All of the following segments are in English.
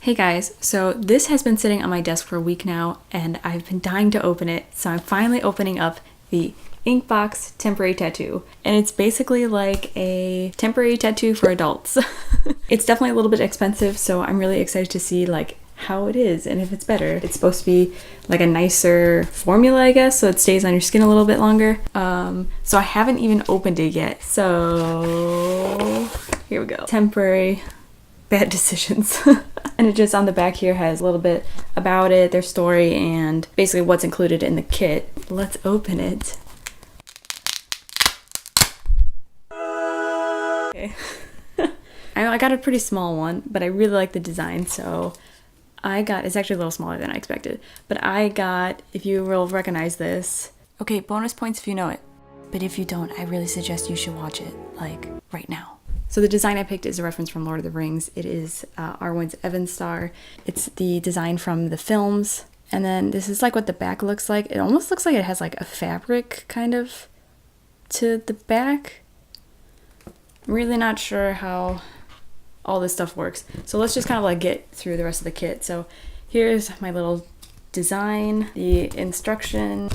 Hey guys, so this has been sitting on my desk for a week now and I've been dying to open it, so I'm finally opening up the Inkbox Temporary Tattoo. And it's basically like a temporary tattoo for adults. It's definitely a little bit expensive, so I'm really excited to see like how it is and if it's better. It's supposed to be like a nicer formula, I guess, so it stays on your skin a little bit longer. So I haven't even opened it yet. So here we go. Temporary bad decisions. And it just on the back here has a little bit about it, their story, and basically what's included in the kit. Let's open it. Okay. I got a pretty small one, but I really like the design, so it's actually a little smaller than I expected, but I got, if you will recognize this, okay, bonus points if you know it, but if you don't, I really suggest you should watch it, like, right now. So the design I picked is a reference from Lord of the Rings. It is Arwen's Star. It's the design from the films. And then this is like what the back looks like. It almost looks like it has like a fabric kind of to the back. I'm really not sure how all this stuff works. So let's just kind of like get through the rest of the kit. So here's my little design, the instruction.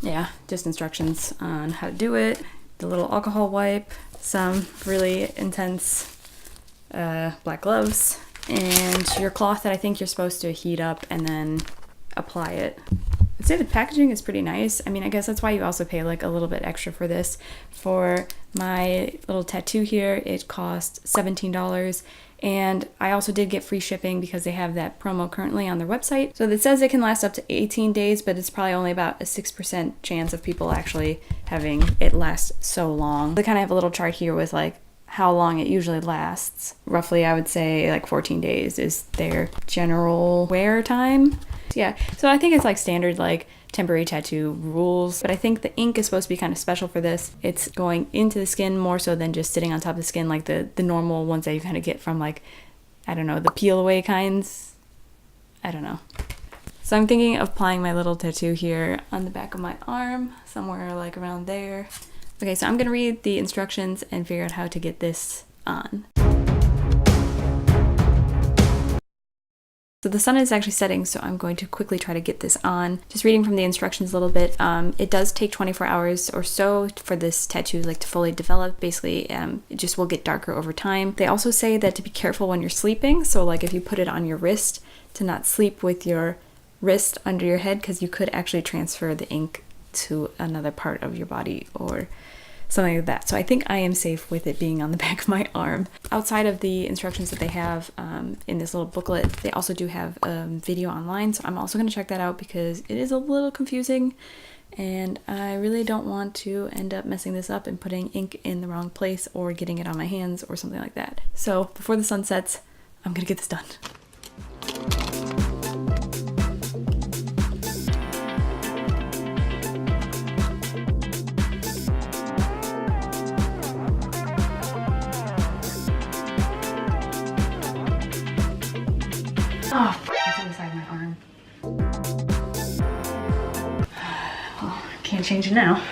Yeah, just instructions on how to do it. The little alcohol wipe. Some really intense black gloves, and your cloth that I think you're supposed to heat up and then apply it. I'd say the packaging is pretty nice. I mean, I guess that's why you also pay like a little bit extra for this. For my little tattoo here, it cost $17, and I also did get free shipping because they have that promo currently on their website. So it says it can last up to 18 days, but it's probably only about a 6% chance of people actually having it last so long. They kind of have a little chart here with like how long it usually lasts. Roughly, I would say like 14 days is their general wear time. Yeah, so I think it's like standard like temporary tattoo rules, but I think the ink is supposed to be kind of special for this. It's going into the skin more so than just sitting on top of the skin like the normal ones that you kind of get from like, I don't know, the peel away kinds. I don't know. So I'm thinking of applying my little tattoo here on the back of my arm, somewhere like around there. Okay, so I'm gonna read the instructions and figure out how to get this on. So the sun is actually setting, so I'm going to quickly try to get this on. Just reading from the instructions a little bit, it does take 24 hours or so for this tattoo like to fully develop. Basically, it just will get darker over time. They also say that to be careful when you're sleeping, so like if you put it on your wrist, to not sleep with your wrist under your head, because you could actually transfer the ink to another part of your body or something like that. So I think I am safe with it being on the back of my arm. Outside of the instructions that they have in this little booklet, they also do have a video online, so I'm also going to check that out because it is a little confusing and I really don't want to end up messing this up and putting ink in the wrong place or getting it on my hands or something like that. So before the sun sets, I'm going to get this done. Oh, that's on the side of my arm. Well, can't change it now.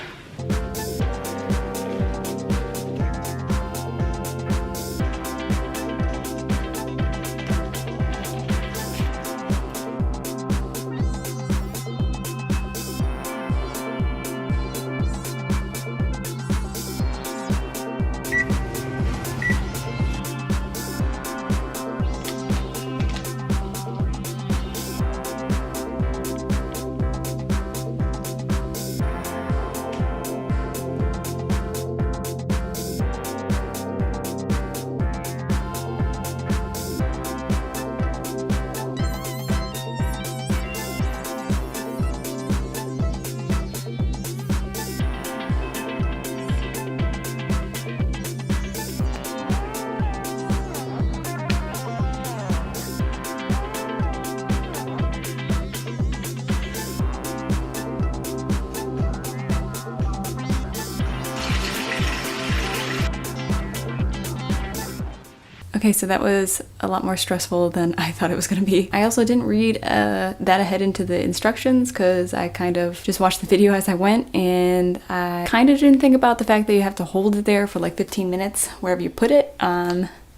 Okay, so that was a lot more stressful than I thought it was going to be. I also didn't read that ahead into the instructions because I kind of just watched the video as I went, and I kind of didn't think about the fact that you have to hold it there for like 15 minutes wherever you put it.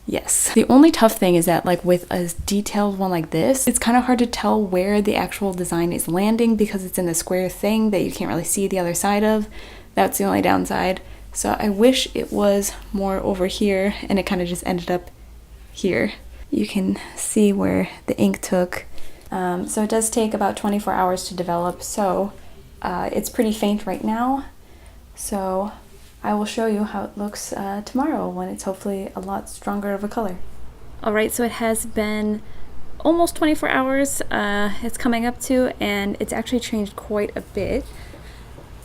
Yes. The only tough thing is that like with a detailed one like this, it's kind of hard to tell where the actual design is landing because it's in the square thing that you can't really see the other side of. That's the only downside. So I wish it was more over here and it kind of just ended up here. You can see where the ink took. So it does take about 24 hours to develop. So it's pretty faint right now. So I will show you how it looks tomorrow when it's hopefully a lot stronger of a color. Alright, so it has been almost 24 hours it's coming up to, and it's actually changed quite a bit.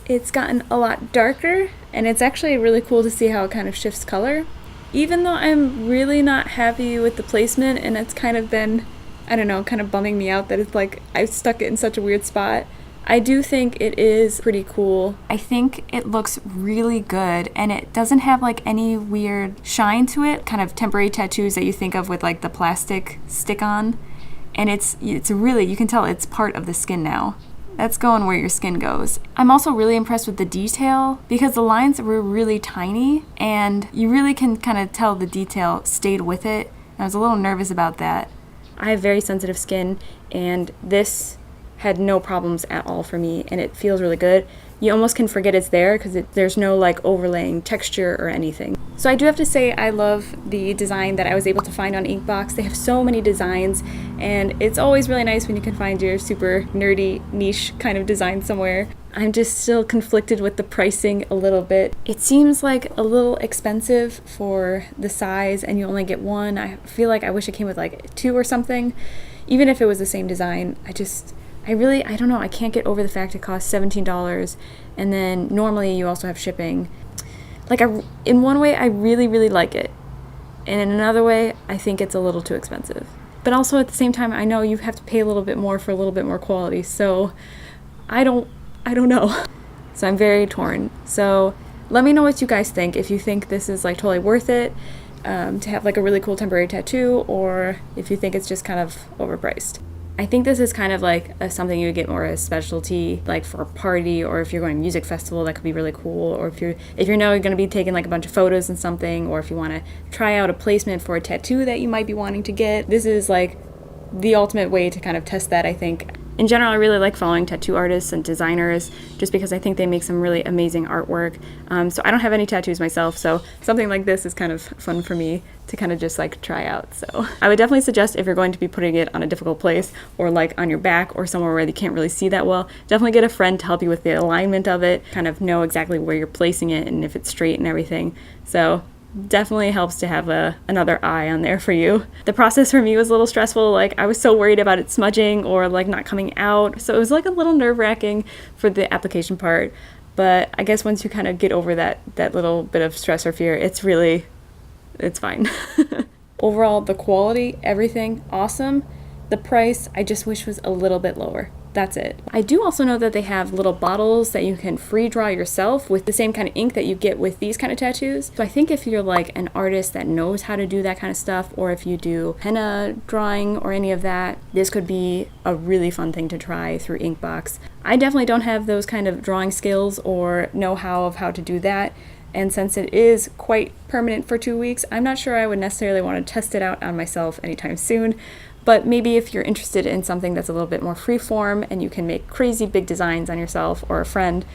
It's gotten a lot darker, and it's actually really cool to see how it kind of shifts color. Even though I'm really not happy with the placement, and it's kind of been, I don't know, kind of bumming me out that it's like I've stuck it in such a weird spot, I do think it is pretty cool. I think it looks really good, and it doesn't have like any weird shine to it, kind of temporary tattoos that you think of with like the plastic stick-on. And it's really, you can tell it's part of the skin now. That's going where your skin goes. I'm also really impressed with the detail because the lines were really tiny and you really can kind of tell the detail stayed with it. I was a little nervous about that. I have very sensitive skin, and this had no problems at all for me, and it feels really good. You almost can forget it's there because there's no like overlaying texture or anything. So I do have to say I love the design that I was able to find on Inkbox. They have so many designs, and it's always really nice when you can find your super nerdy niche kind of design somewhere. I'm just still conflicted with the pricing a little bit. It seems like a little expensive for the size, and you only get one. I feel like I wish it came with like two or something. Even if it was the same design, I don't know, I can't get over the fact it costs $17, and then normally you also have shipping. Like, in one way, I really, really like it, and in another way, I think it's a little too expensive. But also at the same time, I know you have to pay a little bit more for a little bit more quality, so I don't know. So I'm very torn. So let me know what you guys think, if you think this is like totally worth it to have like a really cool temporary tattoo, or if you think it's just kind of overpriced. I think this is kind of like something you would get more as a specialty, like for a party, or if you're going to a music festival, that could be really cool. Or if you know you're going to be taking like a bunch of photos and something, or if you want to try out a placement for a tattoo that you might be wanting to get. This is like the ultimate way to kind of test that, I think. In general, I really like following tattoo artists and designers just because I think they make some really amazing artwork. So I don't have any tattoos myself, so something like this is kind of fun for me to kind of just like try out. So I would definitely suggest, if you're going to be putting it on a difficult place or like on your back or somewhere where you can't really see that well, definitely get a friend to help you with the alignment of it, kind of know exactly where you're placing it and if it's straight and everything. So definitely helps to have another eye on there for you. The process for me was a little stressful. Like, I was so worried about it smudging or like not coming out, so it was like a little nerve-wracking for the application part. But I guess once you kind of get over that little bit of stress or fear, it's fine. Overall, the quality, everything, awesome. The price, I just wish was a little bit lower. That's it. I do also know that they have little bottles that you can free draw yourself with the same kind of ink that you get with these kind of tattoos. So I think if you're like an artist that knows how to do that kind of stuff, or if you do henna drawing or any of that, this could be a really fun thing to try through Inkbox. I definitely don't have those kind of drawing skills or know-how of how to do that. And since it is quite permanent for 2 weeks, I'm not sure I would necessarily want to test it out on myself anytime soon. But maybe if you're interested in something that's a little bit more freeform and you can make crazy big designs on yourself or a friend,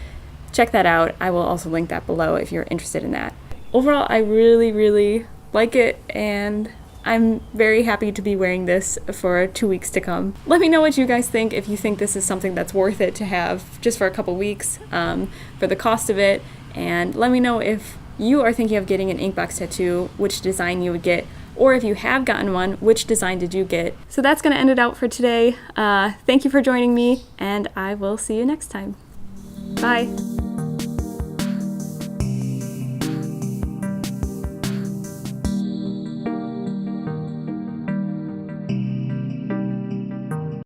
check that out. I will also link that below if you're interested in that. Overall, I really, really like it, and I'm very happy to be wearing this for 2 weeks to come. Let me know what you guys think, if you think this is something that's worth it to have just for a couple weeks for the cost of it. And let me know if you are thinking of getting an Inkbox tattoo, which design you would get, or if you have gotten one, which design did you get? So that's going to end it out for today. Thank you for joining me, and I will see you next time. Bye.